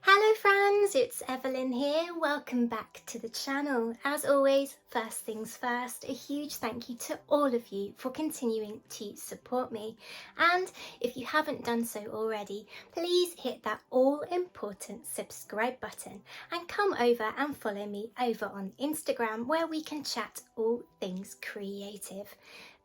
Hello friends, it's Evelyn here. Welcome back to the channel. As always, first things first, a huge thank you to all of you for continuing to support me. And if you haven't done so already, please hit that all important subscribe button and come over and follow me over on Instagram where we can chat all things creative.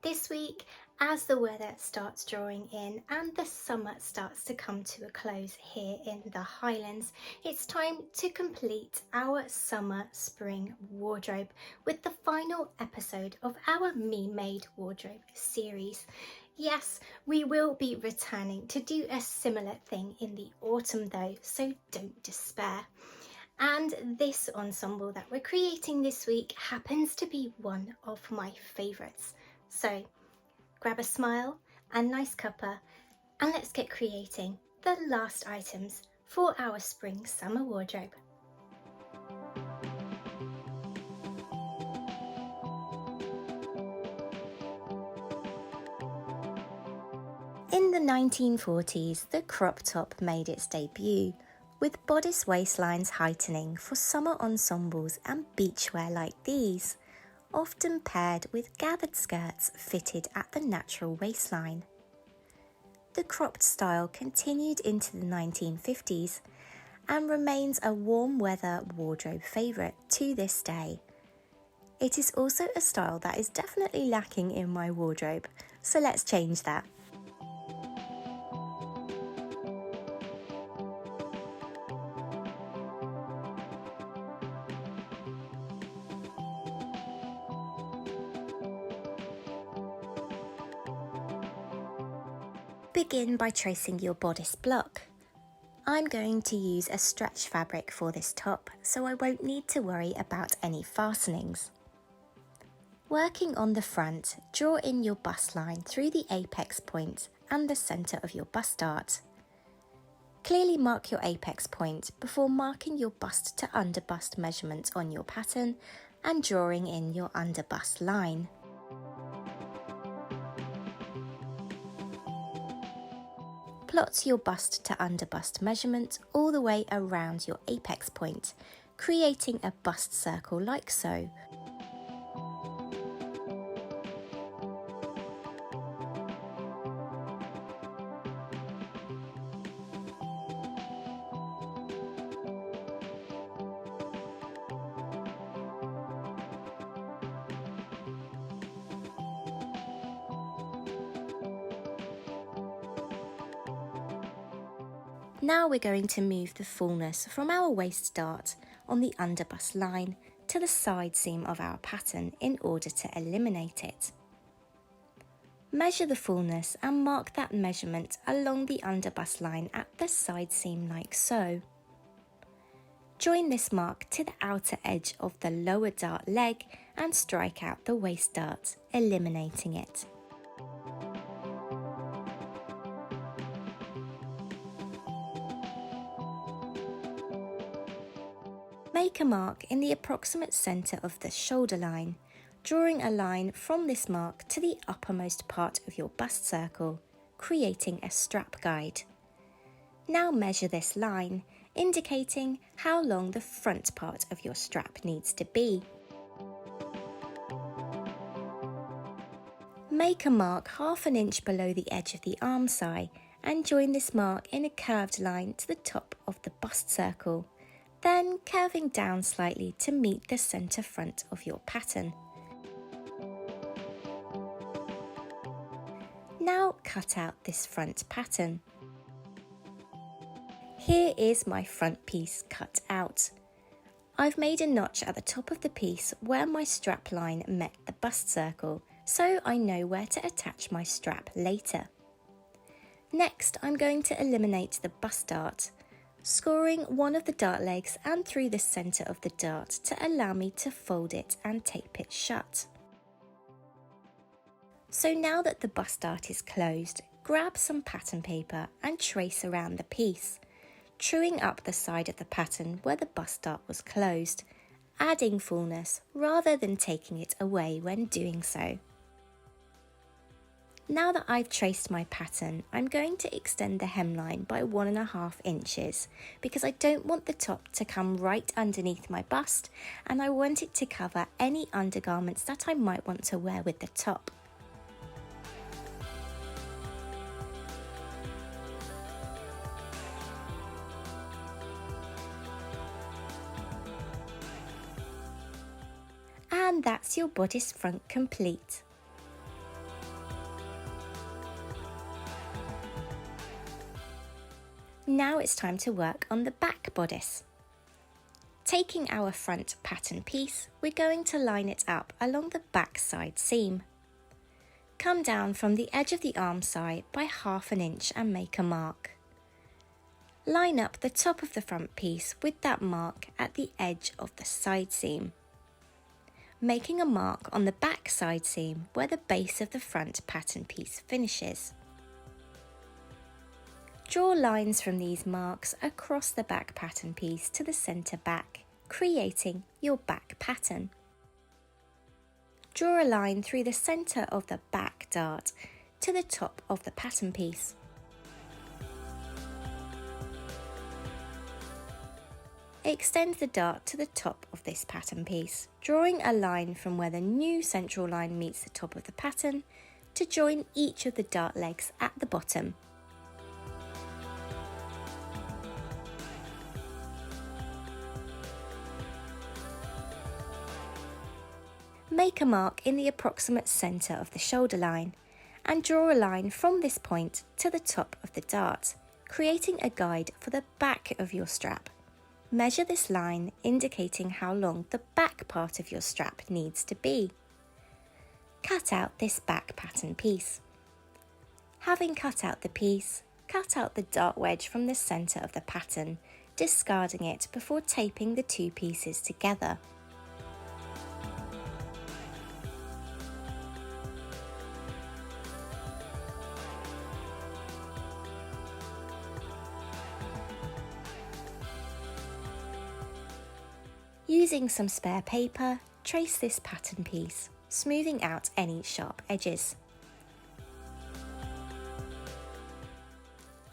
This week, as the weather starts drawing in and the summer starts to come to a close here in the Highlands, it's time to complete our summer-spring wardrobe with the final episode of our Me Made wardrobe series. Yes, we will be returning to do a similar thing in the autumn though, so don't despair. And this ensemble that we're creating this week happens to be one of my favourites. So grab a smile and nice cuppa and let's get creating the last items for our spring summer wardrobe. In the 1940s, the crop top made its debut, with bodice waistlines heightening for summer ensembles and beachwear like these, often paired with gathered skirts fitted at the natural waistline. The cropped style continued into the 1950s and remains a warm weather wardrobe favourite to this day. It is also a style that is definitely lacking in my wardrobe, so let's change that. Begin by tracing your bodice block. I'm going to use a stretch fabric for this top, so I won't need to worry about any fastenings. Working on the front, draw in your bust line through the apex point and the centre of your bust dart. Clearly mark your apex point before marking your bust to underbust measurement on your pattern and drawing in your underbust line. Plot your bust to underbust measurement all the way around your apex point, creating a bust circle like so. Now we're going to move the fullness from our waist dart on the underbust line to the side seam of our pattern in order to eliminate it. Measure the fullness and mark that measurement along the underbust line at the side seam like so. Join this mark to the outer edge of the lower dart leg and strike out the waist dart, eliminating it. Make a mark in the approximate centre of the shoulder line, drawing a line from this mark to the uppermost part of your bust circle, creating a strap guide. Now measure this line, indicating how long the front part of your strap needs to be. Make a mark half an inch below the edge of the armscye and join this mark in a curved line to the top of the bust circle, then curving down slightly to meet the centre front of your pattern. Now cut out this front pattern. Here is my front piece cut out. I've made a notch at the top of the piece where my strap line met the bust circle, so I know where to attach my strap later. Next, I'm going to eliminate the bust dart, scoring one of the dart legs and through the centre of the dart to allow me to fold it and tape it shut. So now that the bust dart is closed, grab some pattern paper and trace around the piece, truing up the side of the pattern where the bust dart was closed, adding fullness rather than taking it away when doing so. Now that I've traced my pattern, I'm going to extend the hemline by 1.5 inches because I don't want the top to come right underneath my bust, and I want it to cover any undergarments that I might want to wear with the top. And that's your bodice front complete. Now it's time to work on the back bodice. Taking our front pattern piece, we're going to line it up along the back side seam. Come down from the edge of the arm side by 1/2 inch and make a mark. Line up the top of the front piece with that mark at the edge of the side seam, making a mark on the back side seam where the base of the front pattern piece finishes. Draw lines from these marks across the back pattern piece to the centre back, creating your back pattern. Draw a line through the centre of the back dart to the top of the pattern piece. Extend the dart to the top of this pattern piece, drawing a line from where the new central line meets the top of the pattern to join each of the dart legs at the bottom. Make a mark in the approximate centre of the shoulder line and draw a line from this point to the top of the dart, creating a guide for the back of your strap. Measure this line, indicating how long the back part of your strap needs to be. Cut out this back pattern piece. Having cut out the piece, cut out the dart wedge from the centre of the pattern, discarding it before taping the two pieces together. Using some spare paper, trace this pattern piece, smoothing out any sharp edges.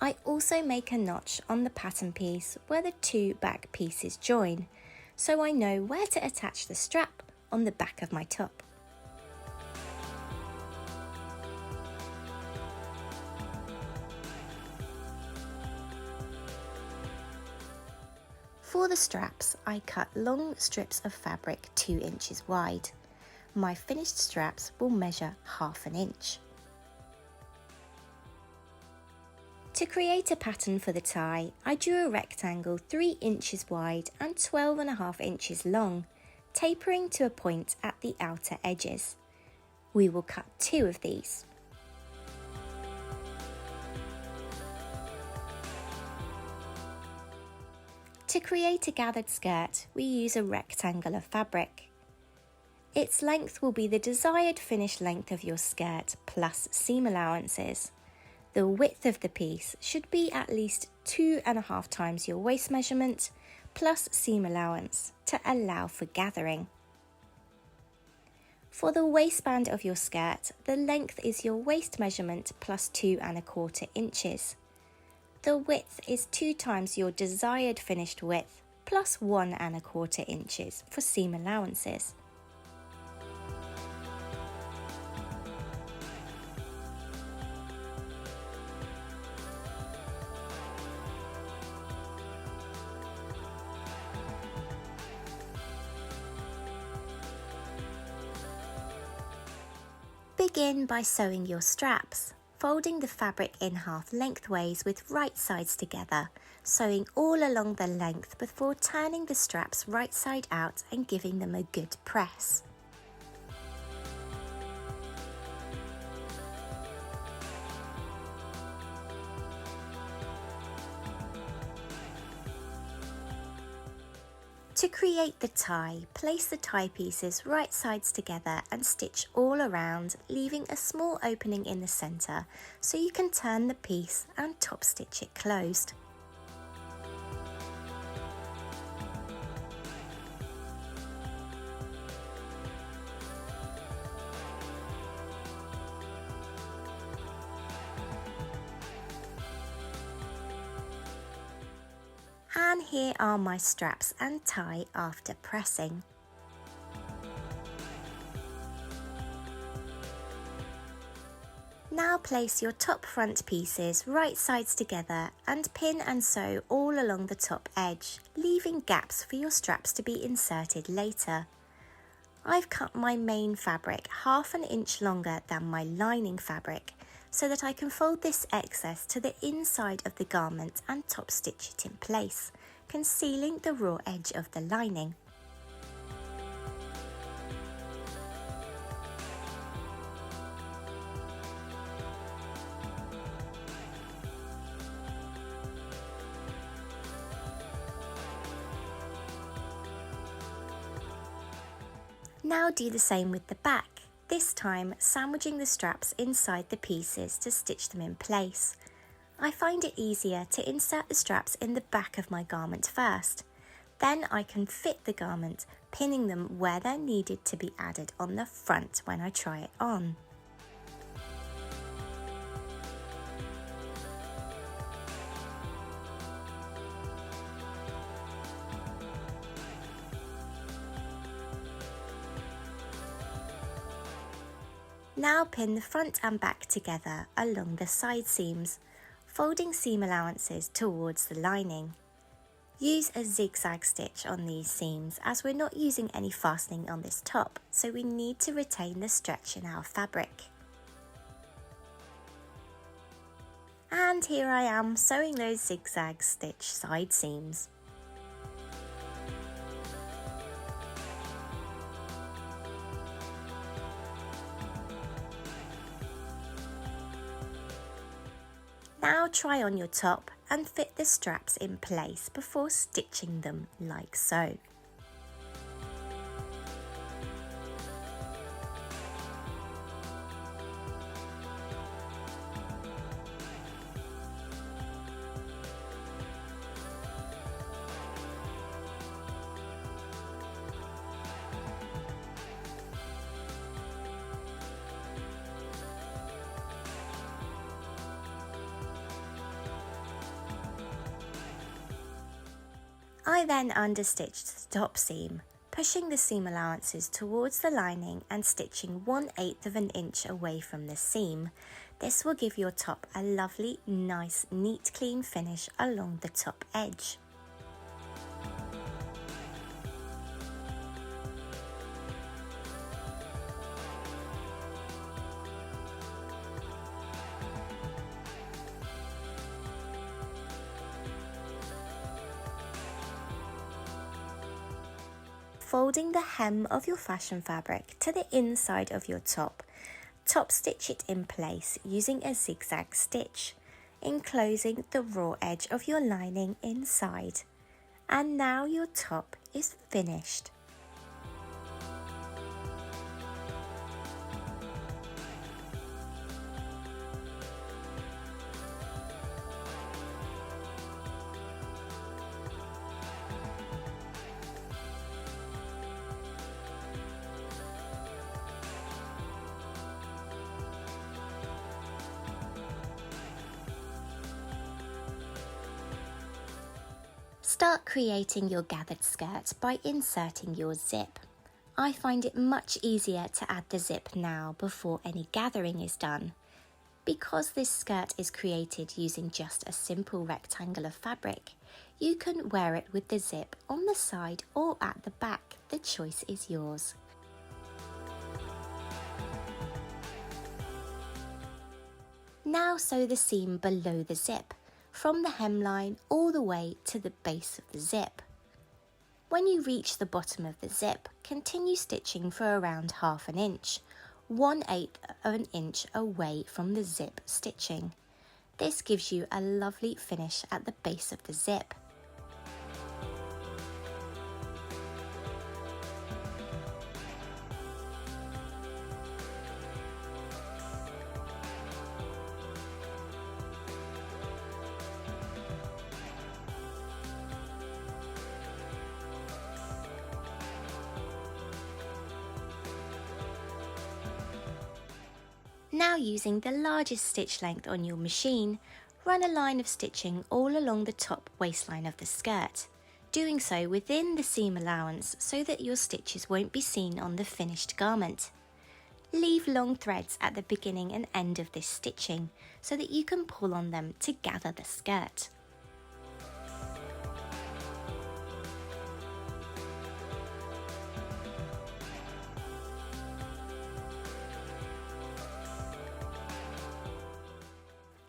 I also make a notch on the pattern piece where the two back pieces join, so I know where to attach the strap on the back of my top. For the straps, I cut long strips of fabric 2 inches wide. My finished straps will measure 1/2 inch. To create a pattern for the tie, I drew a rectangle 3 inches wide and 12.5 inches long, tapering to a point at the outer edges. We will cut 2 of these. To create a gathered skirt, we use a rectangle of fabric. Its length will be the desired finished length of your skirt plus seam allowances. The width of the piece should be at least 2.5 times your waist measurement plus seam allowance to allow for gathering. For the waistband of your skirt, the length is your waist measurement plus 2.25 inches. The width is 2 times your desired finished width plus 1.25 inches for seam allowances. Begin by sewing your straps, folding the fabric in half lengthways with right sides together, sewing all along the length before turning the straps right side out and giving them a good press. To create the tie, place the tie pieces right sides together and stitch all around, leaving a small opening in the centre so you can turn the piece and top stitch it closed. And here are my straps and tie after pressing. Now place your top front pieces right sides together and pin and sew all along the top edge, leaving gaps for your straps to be inserted later. I've cut my main fabric ½ an inch longer than my lining fabric so that I can fold this excess to the inside of the garment and top stitch it in place, concealing the raw edge of the lining. Now do the same with the back, this time sandwiching the straps inside the pieces to stitch them in place. I find it easier to insert the straps in the back of my garment first. Then I can fit the garment, pinning them where they're needed to be added on the front when I try it on. Now pin the front and back together along the side seams, folding seam allowances towards the lining. Use a zigzag stitch on these seams as we're not using any fastening on this top, so we need to retain the stretch in our fabric. And here I am sewing those zigzag stitch side seams. Now try on your top and fit the straps in place before stitching them like so. I then understitched the top seam, pushing the seam allowances towards the lining and stitching 1/8 of an inch away from the seam. This will give your top a lovely, nice, neat, clean finish along the top edge. Folding the hem of your fashion fabric to the inside of your top, top stitch it in place using a zigzag stitch, enclosing the raw edge of your lining inside. And now your top is finished. Start creating your gathered skirt by inserting your zip. I find it much easier to add the zip now before any gathering is done. Because this skirt is created using just a simple rectangle of fabric, you can wear it with the zip on the side or at the back. The choice is yours. Now sew the seam below the zip, from the hemline all the way to the base of the zip. When you reach the bottom of the zip, continue stitching for around ½ an inch, 1/8 of an inch away from the zip stitching. This gives you a lovely finish at the base of the zip. Now using the largest stitch length on your machine, Run a line of stitching all along the top waistline of the skirt, doing so within the seam allowance so that your stitches won't be seen on the finished garment. Leave long threads at the beginning and end of this stitching so that you can pull on them to gather the skirt.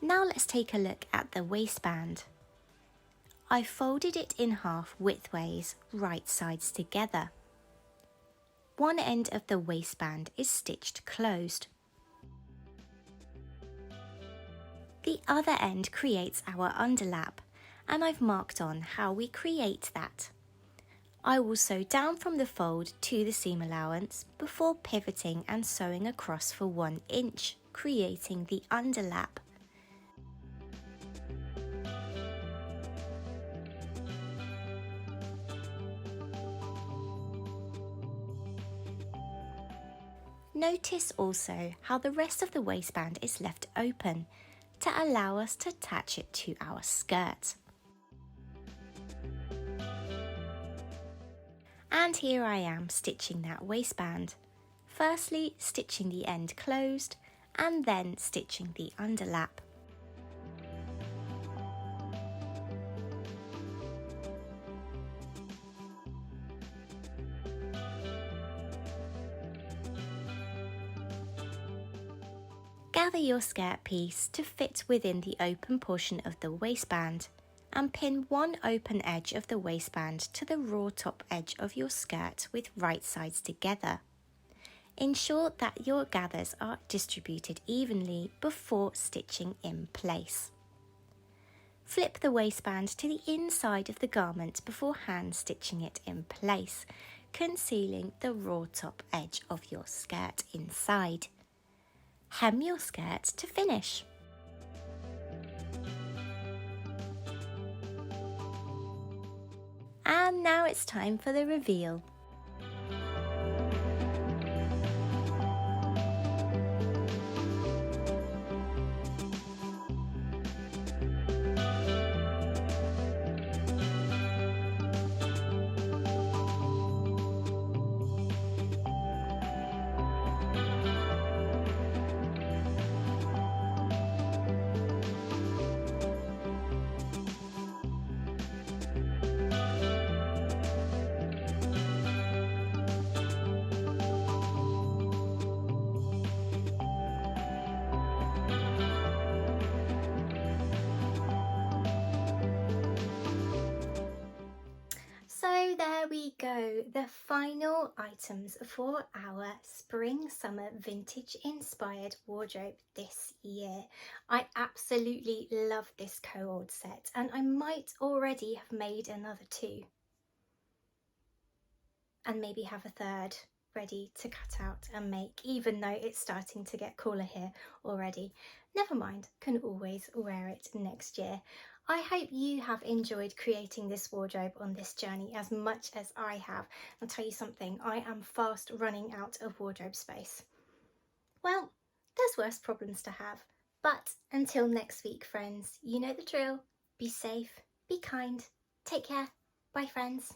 Now let's take a look at the waistband. I've folded it in half widthways, right sides together. One end of the waistband is stitched closed. The other end creates our underlap, and I've marked on how we create that. I will sew down from the fold to the seam allowance before pivoting and sewing across for 1 inch, creating the underlap. Notice also how the rest of the waistband is left open to allow us to attach it to our skirt. And here I am stitching that waistband. Firstly, stitching the end closed and then stitching the underlap. Gather your skirt piece to fit within the open portion of the waistband and pin one open edge of the waistband to the raw top edge of your skirt with right sides together. Ensure that your gathers are distributed evenly before stitching in place. Flip the waistband to the inside of the garment before hand stitching it in place, concealing the raw top edge of your skirt inside. Hem your skirt to finish. And now it's time for the reveal. So there we go, the final items for our spring-summer vintage inspired wardrobe this year. I absolutely love this co-ord set and I might already have made another 2 and maybe have a third ready to cut out and make, even though it's starting to get cooler here already. Never mind, can always wear it next year. I hope you have enjoyed creating this wardrobe on this journey as much as I have. I'll tell you something, I am fast running out of wardrobe space. Well, there's worse problems to have. But until next week, friends, you know the drill. Be safe, be kind, take care. Bye, friends.